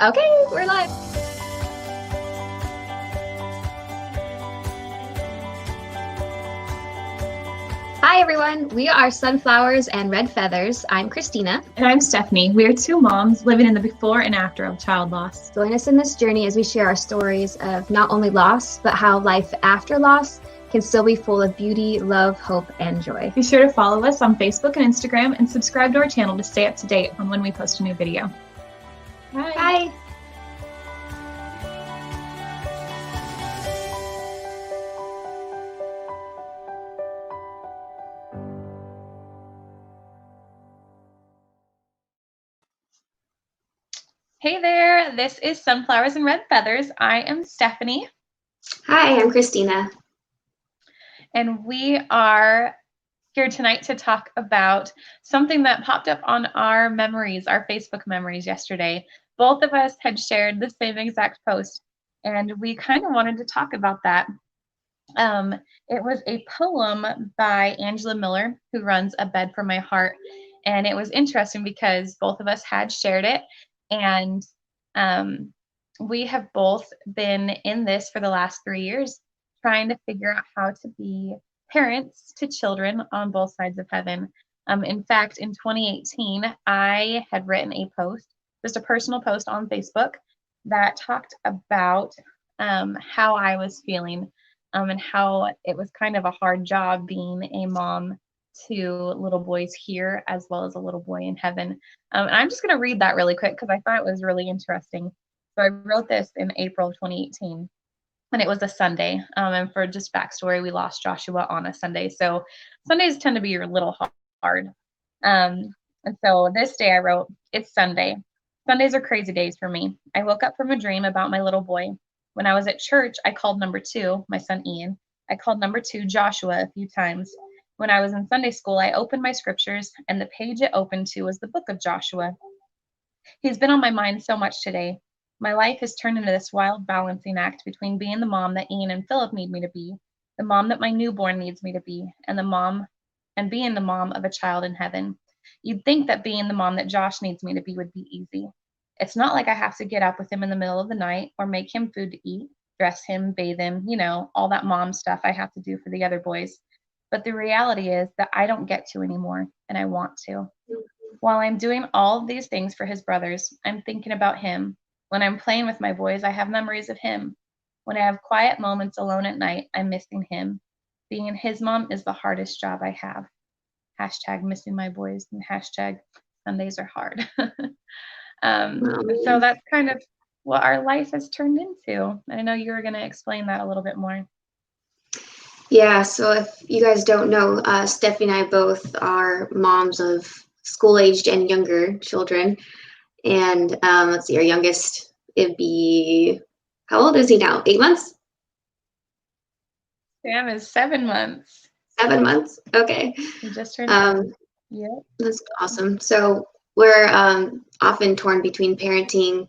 Okay, we're live. Hi, everyone. We are Sunflowers and Red Feathers. I'm Kristina. And I'm Steffanie. We are two moms living in the before and after of child loss. Join us in this journey as we share our stories of not only loss, but how life after loss can still be full of beauty, love, hope, and joy. Be sure to follow us on Facebook and Instagram and subscribe to our channel to stay up to date on when we post a new video. Bye. Bye. Hey there, this is Sunflowers and Red Feathers. I am Steffanie. Hi, I'm Kristina. And we are here tonight to talk about something that popped up on our memories, our Facebook memories yesterday. Both of us had shared the same exact post, and we kind of wanted to talk about that. It was a poem by Angela Miller, who runs A Bed for My Heart. And it was interesting because both of us had shared it. And we have both been in this for the last 3 years, trying to figure out how to be parents to children on both sides of heaven. In fact, in 2018, I had written a post, just a personal post on Facebook that talked about how I was feeling and how it was kind of a hard job being a mom to little boys here as well as a little boy in heaven. And I'm just going to read that really quick because I thought it was really interesting. So I wrote this in April of 2018, and it was a Sunday. And for just backstory, we lost Joshua on a Sunday. So Sundays tend to be a little hard. And so this day I wrote, "It's Sunday. Sundays are crazy days for me. I woke up from a dream about my little boy. When I was at church, I called number 2, my son Ian. I called number 2, Joshua, a few times. When I was in Sunday school, I opened my scriptures, and the page it opened to was the book of Joshua. He's been on my mind so much today. My life has turned into this wild balancing act between being the mom that Ian and Philip need me to be, the mom that my newborn needs me to be, and being the mom of a child in heaven. You'd think that being the mom that Josh needs me to be would be easy. It's not like I have to get up with him in the middle of the night or make him food to eat, dress him, bathe him, all that mom stuff I have to do for the other boys. But the reality is that I don't get to anymore, and I want to. While I'm doing all of these things for his brothers, I'm thinking about him. When I'm playing with my boys, I have memories of him. When I have quiet moments alone at night, I'm missing him. Being his mom is the hardest job I have. Hashtag missing my boys and hashtag Sundays are hard." So that's kind of what our life has turned into. I know you were going to explain that a little bit more. Yeah, so if you guys don't know, Steffi and I both are moms of school-aged and younger children. And let's see, our youngest, it'd be, how old is he now? 8 months? Sam is 7 months. 7 months? Okay. He just turned. Yeah. That's awesome. So we're often torn between parenting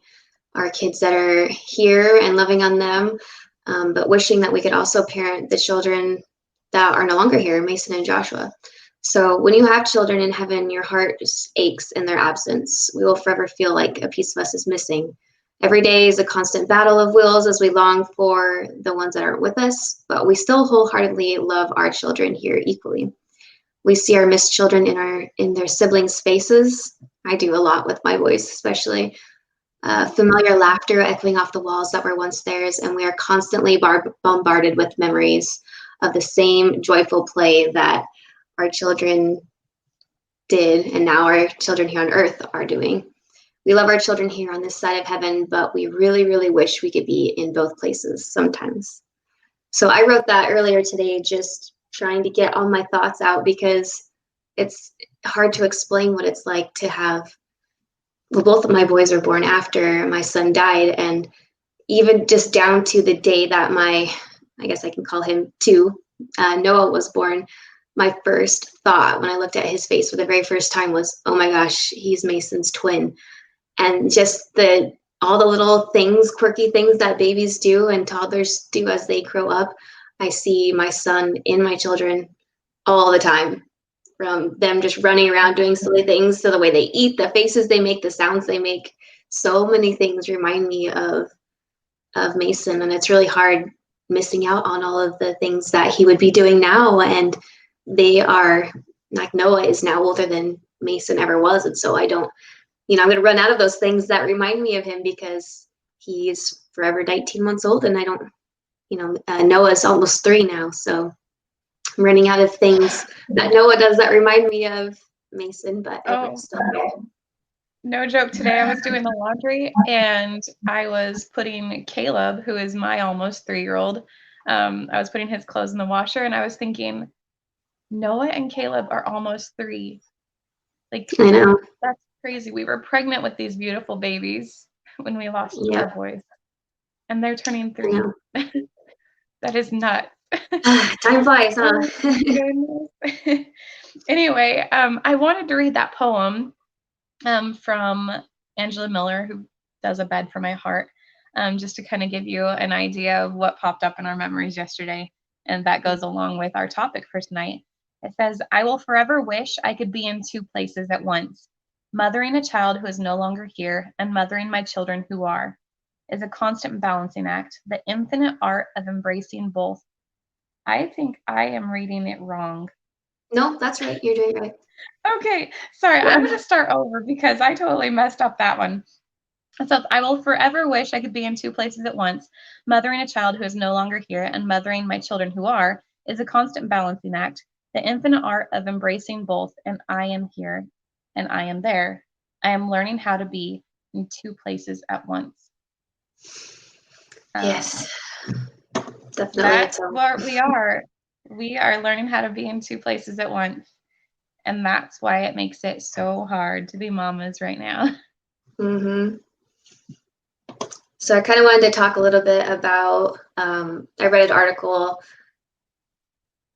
our kids that are here and loving on them, but wishing that we could also parent the children that are no longer here, Mason and Joshua. So when you have children in heaven, your heart just aches in their absence. We will forever feel like a piece of us is missing. Every day is a constant battle of wills as we long for the ones that aren't with us, but we still wholeheartedly love our children here equally. We see our missed children in their siblings' faces. I do a lot with my boys, especially. Familiar laughter echoing off the walls that were once theirs, and we are constantly bombarded with memories of the same joyful play that our children did, and now our children here on earth are doing. We love our children here on this side of heaven, but we really, really wish we could be in both places sometimes. So I wrote that earlier today, just trying to get all my thoughts out, because it's hard to explain what it's like to have, well, both of my boys were born after my son died, and even just down to the day that I guess I can call him 2, Noah was born, my first thought when I looked at his face for the very first time was, oh my gosh, he's Mason's twin. And just all the little things, quirky things that babies do and toddlers do as they grow up, I see my son in my children all the time. From them just running around doing silly things to the way they eat, the faces they make, the sounds they make. so many things remind me of Mason, and it's really hard missing out on all of the things that he would be doing now. And they are, like, Noah is now older than Mason ever was, and so I don't, I'm going to run out of those things that remind me of him because he's forever 19 months old, and I don't, Noah's almost 3 now, so I'm running out of things that Noah does that remind me of Mason, but Everett's still there. No joke. Today I was doing the laundry and I was putting Caleb, who is my almost 3-year-old, I was putting his clothes in the washer, and I was thinking, Noah and Caleb are almost 3. Like, I know. that's crazy. We were pregnant with these beautiful babies when we lost our boys, and they're turning 3. That is nuts. Time flies, huh? Anyway, I wanted to read that poem from Angela Miller, who does A Bed for My Heart, just to kind of give you an idea of what popped up in our memories yesterday. And that goes along with our topic for tonight. It says, I will forever wish I could be in 2 places at once. Mothering a child who is no longer here and mothering my children who are is a constant balancing act, the infinite art of embracing both. I think I am reading it wrong. No, that's right. You're doing right. Okay, sorry. I'm going to start over because I totally messed up that one. So I will forever wish I could be in 2 places at once. Mothering a child who is no longer here and mothering my children who are is a constant balancing act, the infinite art of embracing both. And I am here and I am there. I am learning how to be in 2 places at once. Yes, definitely. That's what we are. We are learning how to be in 2 places at once. And that's why it makes it so hard to be mamas right now. Mm-hmm. So I kind of wanted to talk a little bit about, I read an article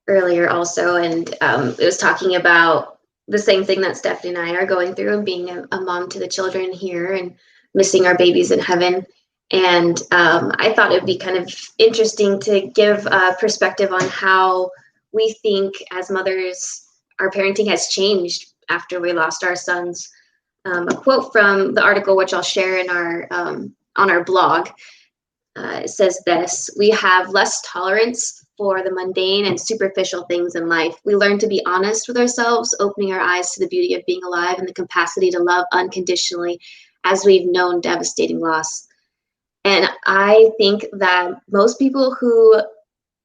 earlier also, and it was talking about the same thing that Stephanie and I are going through, and being a mom to the children here and missing our babies in heaven. And I thought it'd be kind of interesting to give a perspective on how we think as mothers, our parenting has changed after we lost our sons. A quote from the article, which I'll share in our on our blog, it says this: we have less tolerance for the mundane and superficial things in life. We learn to be honest with ourselves, opening our eyes to the beauty of being alive and the capacity to love unconditionally as we've known devastating loss. And I think that most people who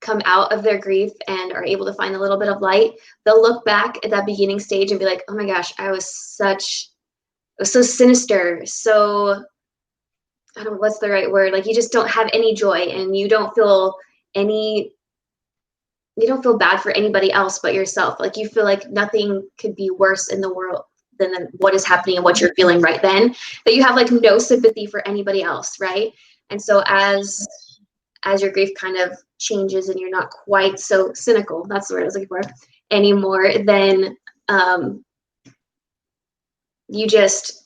come out of their grief and are able to find a little bit of light, they'll look back at that beginning stage and be like, oh my gosh, I was so sinister, so, I don't know what's the right word, like, you just don't have any joy, and you don't feel bad for anybody else but yourself. Like, you feel like nothing could be worse in the world than what is happening and what you're feeling right then, that you have like no sympathy for anybody else, right? And so as your grief kind of changes and you're not quite so cynical, that's the word I was looking for, anymore, then you just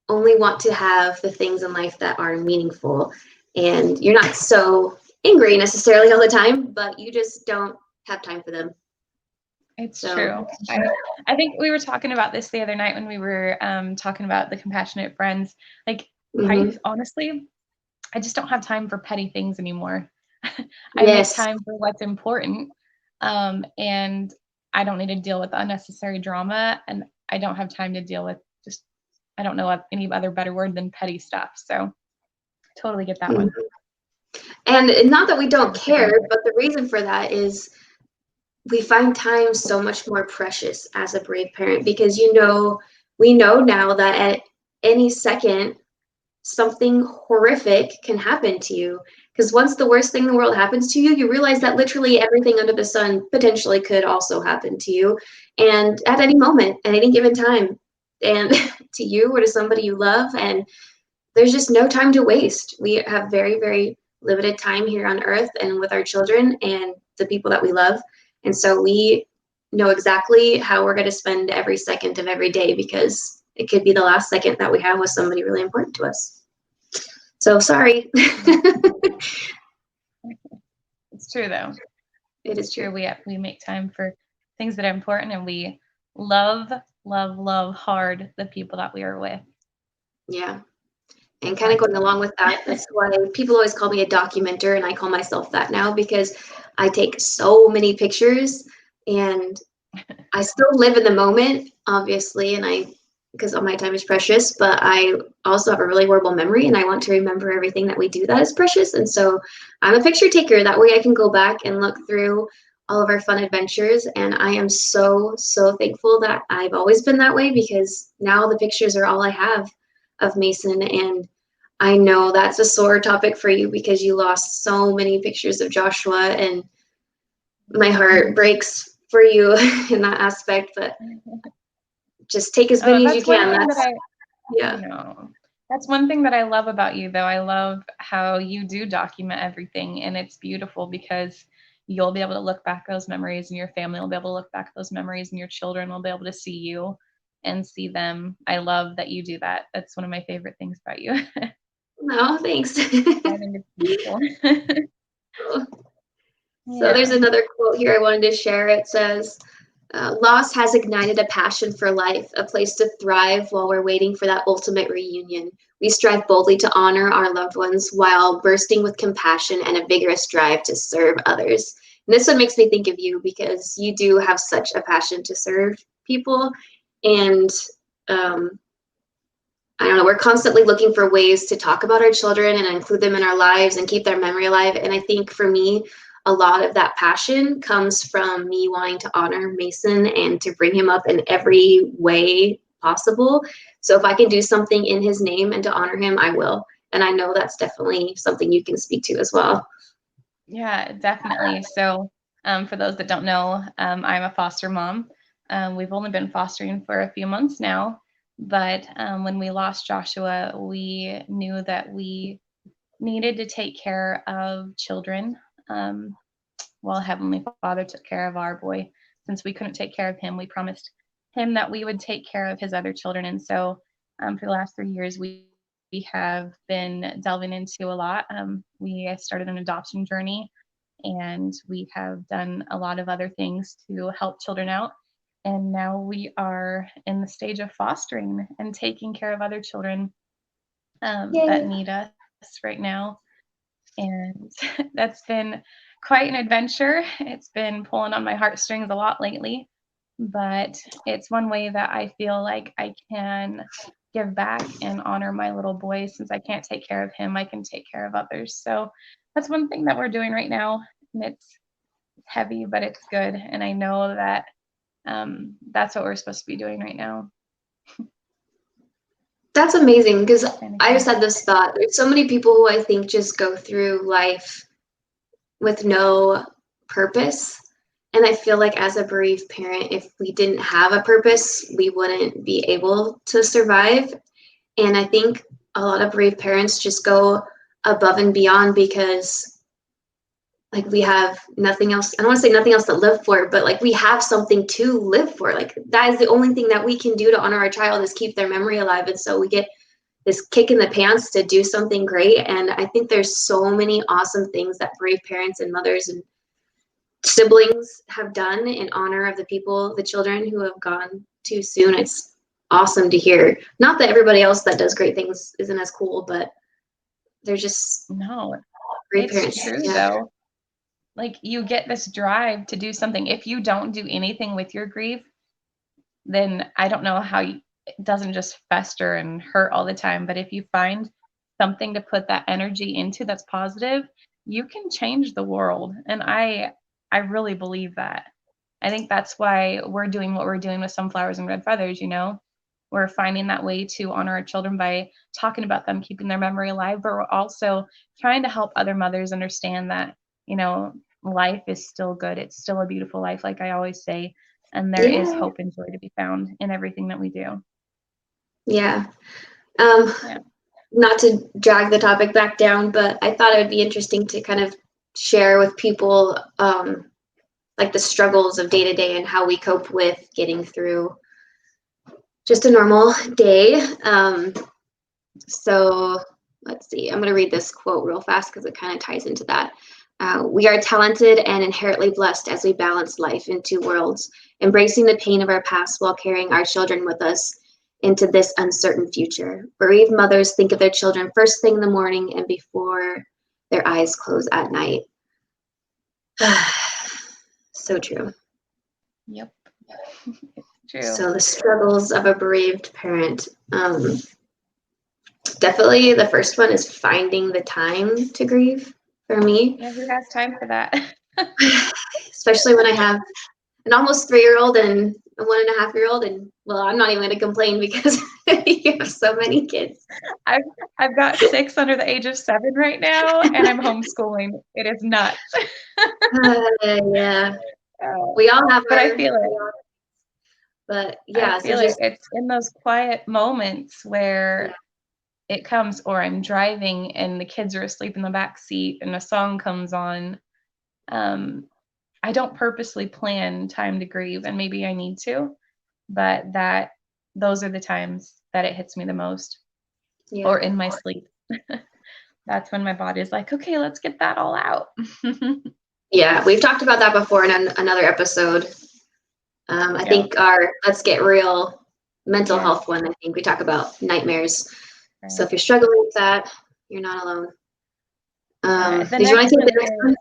only want to have the things in life that are meaningful, and you're not so angry necessarily all the time, but you just don't have time for them. It's true. I think we were talking about this the other night when we were talking about the compassionate friends. Like, honestly, I just don't have time for petty things anymore. I make time for what's important, and I don't need to deal with unnecessary drama, and I don't have time to deal with just, I don't know any other better word than petty stuff. So totally get that one. And not that we don't care, but the reason for that is we find time so much more precious as a brave parent, because we know now that at any second something horrific can happen to you. Because once the worst thing in the world happens to you, you realize that literally everything under the sun potentially could also happen to you, and at any moment, at any given time, and to you or to somebody you love. And there's just no time to waste. We have very, very limited time here on earth and with our children and the people that we love. And so we know exactly how we're going to spend every second of every day, because it could be the last second that we have with somebody really important to us. So sorry. It's true, though. It is true. We make time for things that are important, and we love hard the people that we are with. Yeah. And kind of going along with that, that's why people always call me a documenter, and I call myself that now because I take so many pictures, and I still live in the moment, obviously, because all my time is precious, but I also have a really horrible memory, and I want to remember everything that we do that is precious. And so I'm a picture taker. That way I can go back and look through all of our fun adventures. And I am so, so thankful that I've always been that way, because now the pictures are all I have of Mason. And I know that's a sore topic for you because you lost so many pictures of Joshua, and my heart breaks for you in that aspect, but just take as many as you That's one can. thing that I Yeah. know. That's one thing that I love about you, though. I love how you do document everything, and it's beautiful because you'll be able to look back at those memories, and your family will be able to look back at those memories, and your children will be able to see you and see them. I love that you do that. That's one of my favorite things about you. No, thanks. I think it's beautiful. So there's Yeah. another quote here I wanted to share. It says, loss has ignited a passion for life, a place to thrive while we're waiting for that ultimate reunion. We strive boldly to honor our loved ones while bursting with compassion and a vigorous drive to serve others. And this one makes me think of you because you do have such a passion to serve people. And I don't know, we're constantly looking for ways to talk about our children and include them in our lives and keep their memory alive. And I think for me, a lot of that passion comes from me wanting to honor Mason and to bring him up in every way possible. So if I can do something in his name and to honor him, I will. And I know that's definitely something you can speak to as well. Yeah, definitely. So, for those that don't know, I'm a foster mom. We've only been fostering for a few months now, but when we lost Joshua, we knew that we needed to take care of children while Heavenly Father took care of our boy. Since we couldn't take care of him, we promised him that we would take care of his other children. And so, for the last 3 years, we have been delving into a lot. We started an adoption journey, and we have done a lot of other things to help children out. And now we are in the stage of fostering and taking care of other children that need us right now. And that's been quite an adventure. It's been pulling on my heartstrings a lot lately, but it's one way that I feel like I can give back and honor my little boy. Since I can't take care of him, I can take care of others. So that's one thing that we're doing right now, and it's heavy, but it's good. And I know that that's what we're supposed to be doing right now. That's amazing because I just had this thought. There's so many people who I think just go through life with no purpose. And I feel like as a bereaved parent, if we didn't have a purpose, we wouldn't be able to survive. And I think a lot of bereaved parents just go above and beyond because like we have nothing else. I don't want to say nothing else to live for, but like we have something to live for. Like that is the only thing that we can do to honor our child is keep their memory alive. And so we get this kick in the pants to do something great. And I think there's so many awesome things that brave parents and mothers and siblings have done in honor of the people, the children who have gone too soon. It's awesome to hear. Not that everybody else that does great things isn't as cool, but they're just No, great it's parents. true Yeah. though. Like you get this drive to do something. If you don't do anything with your grief, then I don't know how it doesn't just fester and hurt all the time. But if you find something to put that energy into that's positive, you can change the world. And I really believe that. I think that's why we're doing what we're doing with Sunflowers and Red Feathers, you know. We're finding that way to honor our children by talking about them, keeping their memory alive, but we're also trying to help other mothers understand that, you know, life is still good. It's still a beautiful life, like I always say. And there is hope and joy to be found in everything that we do. Yeah. Yeah. Not to drag the topic back down, but I thought it would be interesting to kind of share with people like the struggles of day to day and how we cope with getting through just a normal day. So let's see, I'm going to read this quote real fast because it kind of ties into that. We are talented and inherently blessed as we balance life in two worlds, embracing the pain of our past while carrying our children with us. into this uncertain future. Bereaved mothers think of their children first thing in the morning and before their eyes close at night. So true. Yep. True. So the struggles of a bereaved parent. Definitely the first one is finding the time to grieve for me. Yeah, who has time for that? Especially when I have an almost 3-year-old and a 1.5-year-old, and well, I'm not even going to complain because you have so many kids. I've got 6 under the age of 7 right now, and I'm homeschooling. It is nuts. Yeah, we all have but our, I feel it. But I yeah, so feel it. just It's in those quiet moments where it comes, or I'm driving and the kids are asleep in the back seat and a song comes on. I don't purposely plan time to grieve, and maybe I need to, but those are the times that it hits me the most, or in my sleep. That's when my body is like, okay, let's get that all out. Yeah, we've talked about that before in another episode. I think our Let's Get Real mental health one, I think we talk about nightmares. Right. So if you're struggling with that, you're not alone. Did you want to take the next one?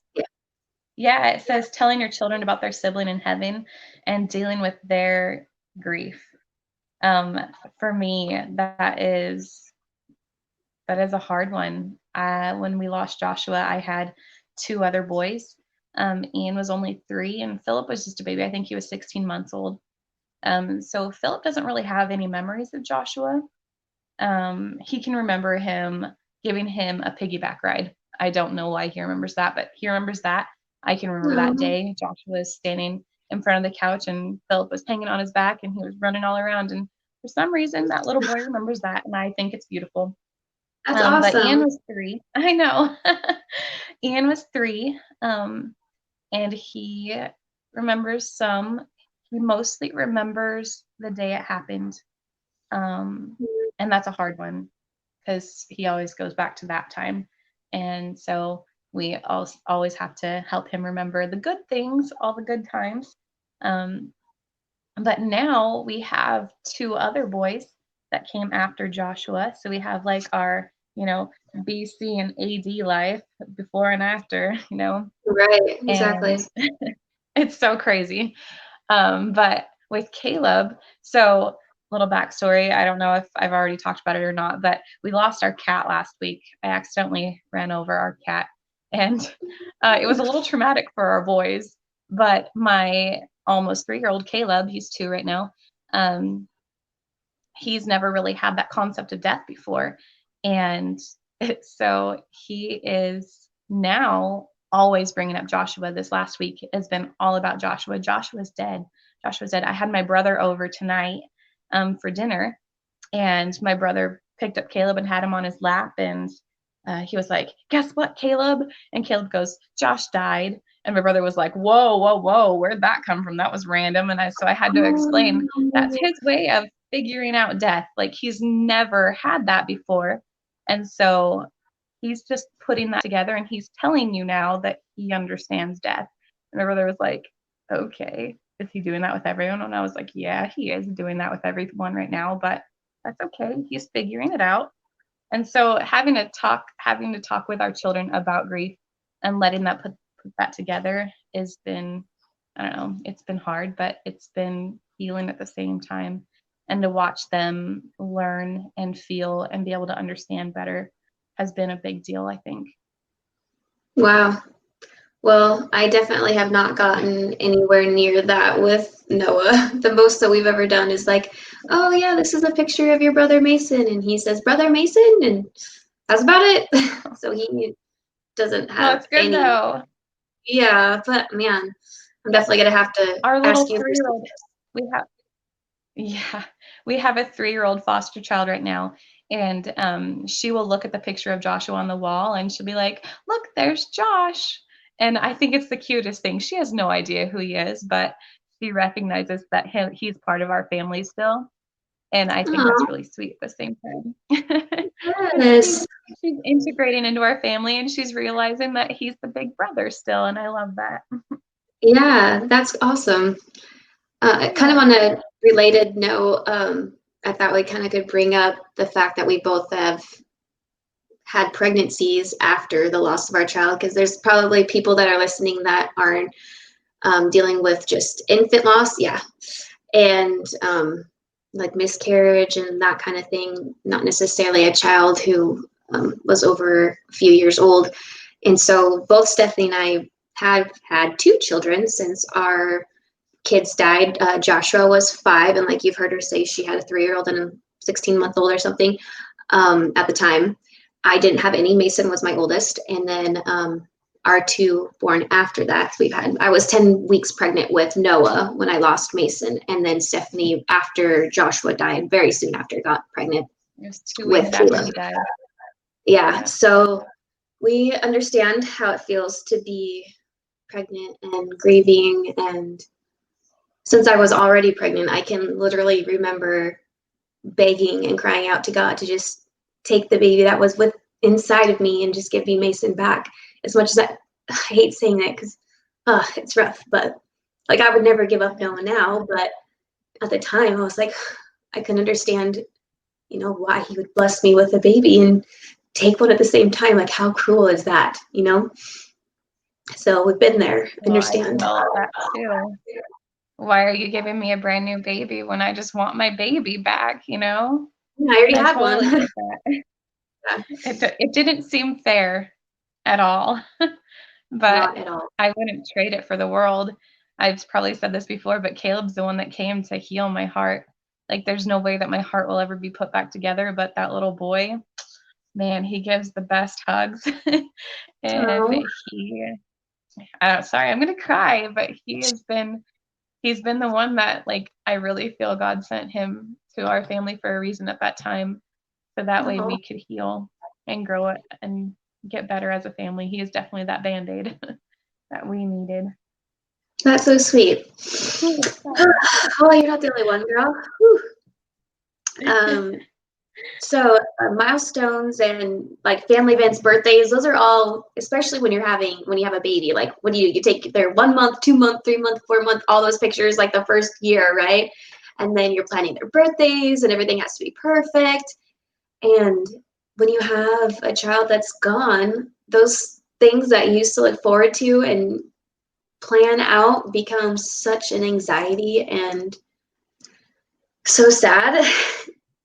Yeah, it says telling your children about their sibling in heaven and dealing with their grief. For me, that is a hard one. When we lost Joshua, I had 2 other boys. Ian was only 3 and Philip was just a baby. I think he was 16 months old. So Philip doesn't really have any memories of Joshua. He can remember him giving him a piggyback ride. I don't know why he remembers that, but he remembers that. I can remember that day. Joshua was standing in front of the couch and Philip was hanging on his back and he was running all around. And for some reason, that little boy remembers that. And I think it's beautiful. That's awesome. But Ian was 3. I know. Ian was 3. And he remembers some. He mostly remembers the day it happened. And that's a hard one because he always goes back to that time. And so we always have to help him remember the good things, all the good times. But now we have 2 other boys that came after Joshua. So we have like our, BC and AD life before and after, Right, exactly. And it's so crazy. But with Caleb, so little backstory, I don't know if I've already talked about it or not, but we lost our cat last week. I accidentally ran over our cat, and it was a little traumatic for our boys. But my almost 3-year-old Caleb, he's 2 right now, he's never really had that concept of death before. And so he is now always bringing up Joshua. This last week has been all about Joshua. Joshua's dead. Joshua's dead. I had my brother over tonight for dinner, and my brother picked up Caleb and had him on his lap, and he was like, guess what, Caleb? And Caleb goes, Josh died. And my brother was like, whoa, where'd that come from? That was random. And so I had to explain that's his way of figuring out death. Like, he's never had that before. And so he's just putting that together, and he's telling you now that he understands death. And my brother was like, okay, is he doing that with everyone? And I was like, yeah, he is doing that with everyone right now, but that's okay. He's figuring it out. And so having to talk with our children about grief and letting that put that together has been, I don't know, it's been hard, but it's been healing at the same time. And to watch them learn and feel and be able to understand better has been a big deal, I think. Wow. Well, I definitely have not gotten anywhere near that with Noah. The most that we've ever done is like, oh yeah, this is a picture of your brother Mason, and he says, Brother Mason, and that's about it. So he doesn't have it's good any. Though. Yeah, but man, I'm definitely gonna have to our little ask you 3-year-old. We have a 3-year-old foster child right now, and she will look at the picture of Joshua on the wall, and she'll be like, "Look, there's Josh." And I think it's the cutest thing. She has no idea who he is, but she recognizes that he's part of our family still. And I think that's really sweet at the same time. Yes. She's integrating into our family, and she's realizing that he's the big brother still, and I love that. Yeah, that's awesome. Kind of on a related note, I thought we kind of could bring up the fact that we both have had pregnancies after the loss of our child, because there's probably people that are listening that are dealing with just infant loss, yeah, and like miscarriage and that kind of thing, not necessarily a child who was over a few years old. And so both Steffanie and I have had two children since our kids died. Joshua was 5, and like you've heard her say, she had a 3-year-old and a 16-month-old or something at the time. I didn't have any. Mason was my oldest, and then our 2 born after that. I was 10 weeks pregnant with Noah when I lost Mason, and then Steffanie, after Joshua died, very soon after, got pregnant. It was 2 with weeks after Caleb. he died. Yeah, so we understand how it feels to be pregnant and grieving. And since I was already pregnant, I can literally remember begging and crying out to God to just take the baby that was inside of me and just give me Mason back. As much as I hate saying that, because it's rough, but like I would never give up Noah now. But at the time, I was like, I couldn't understand, why he would bless me with a baby and take one at the same time. Like, how cruel is that, So we've been there. Well, Understand. I felt that too. Why are you giving me a brand new baby when I just want my baby back, Yeah, I already had totally one. get that. It didn't seem fair at all, but Not at all. I wouldn't trade it for the world. I've probably said this before, but Caleb's the one that came to heal my heart. Like, there's no way that my heart will ever be put back together, but that little boy, man, he gives the best hugs. And sorry, I'm gonna cry, but he's been the one that, like, I really feel God sent him to our family for a reason at that time, so that way we could heal and grow it and get better as a family. He is definitely that Band-Aid that we needed. That's so sweet. Oh, you're not the only one, girl. So milestones and like family events, birthdays, those are all, especially when you have a baby, like what do? You take their 1 month, 2 month, 3 month, 4 month, all those pictures, like the first year, right? And then you're planning their birthdays and everything has to be perfect. And when you have a child that's gone, those things that you used to look forward to and plan out becomes such an anxiety and so sad.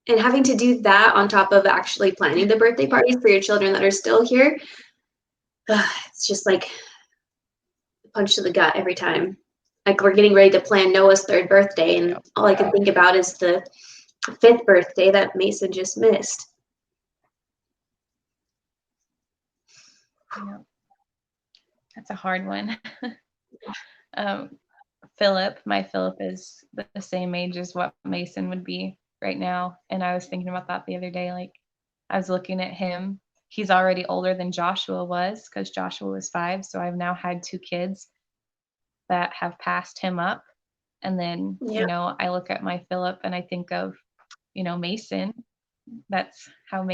And having to do that on top of actually planning the birthday parties for your children that are still here, it's just like a punch to the gut every time. Like, we're getting ready to plan Noah's 3rd birthday, and all I can think about is the 5th birthday that Mason just missed. Yeah. That's a hard one. My Philip is the same age as what Mason would be right now. And I was thinking about that the other day. Like, I was looking at him. He's already older than Joshua was, because Joshua was 5. So I've now had 2 kids that have passed him up. And then, I look at my Philip and I think of, Mason. That's how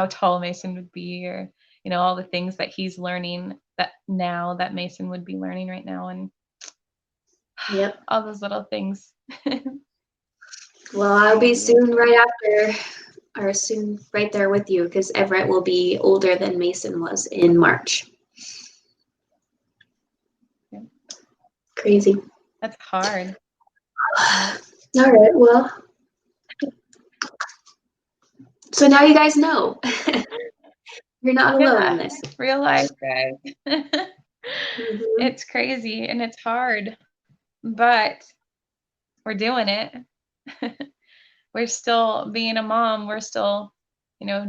tall Mason would be, or, all the things that he's learning that Mason would be learning right now. And all those little things. Well, I'll be soon right there with you, because Everett will be older than Mason was in March. Yeah. Crazy. That's hard. All right, well, so now you guys know. You're not alone in this. Real life, guys. It's crazy and it's hard, but we're doing it. We're still being a mom. We're still,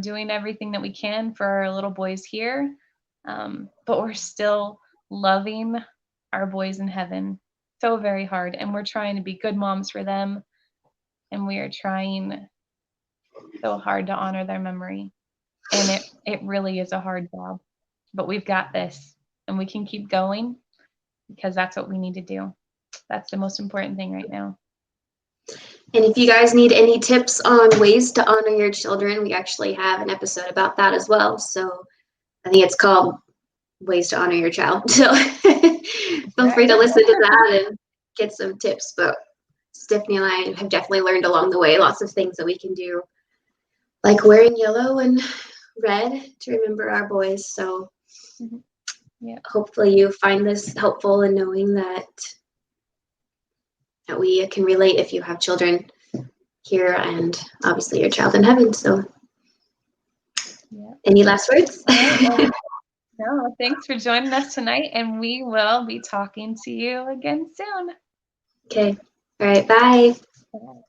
doing everything that we can for our little boys here. But we're still loving our boys in heaven so very hard. And we're trying to be good moms for them. And we are trying so hard to honor their memory. And it really is a hard job. But we've got this. And we can keep going, because that's what we need to do. That's the most important thing right now. And if you guys need any tips on ways to honor your children, we actually have an episode about that as well. So I think it's called Ways to Honor Your Child. So feel free to listen to that and get some tips. But Stephanie and I have definitely learned along the way lots of things that we can do, like wearing yellow and red to remember our boys. So Mhm. Yeah. hopefully you find this helpful in knowing that we can relate if you have children here and obviously your child in heaven. So Yeah. any last words? All right. Well, no, thanks for joining us tonight, and we will be talking to you again soon. Okay. All right. Bye. Bye.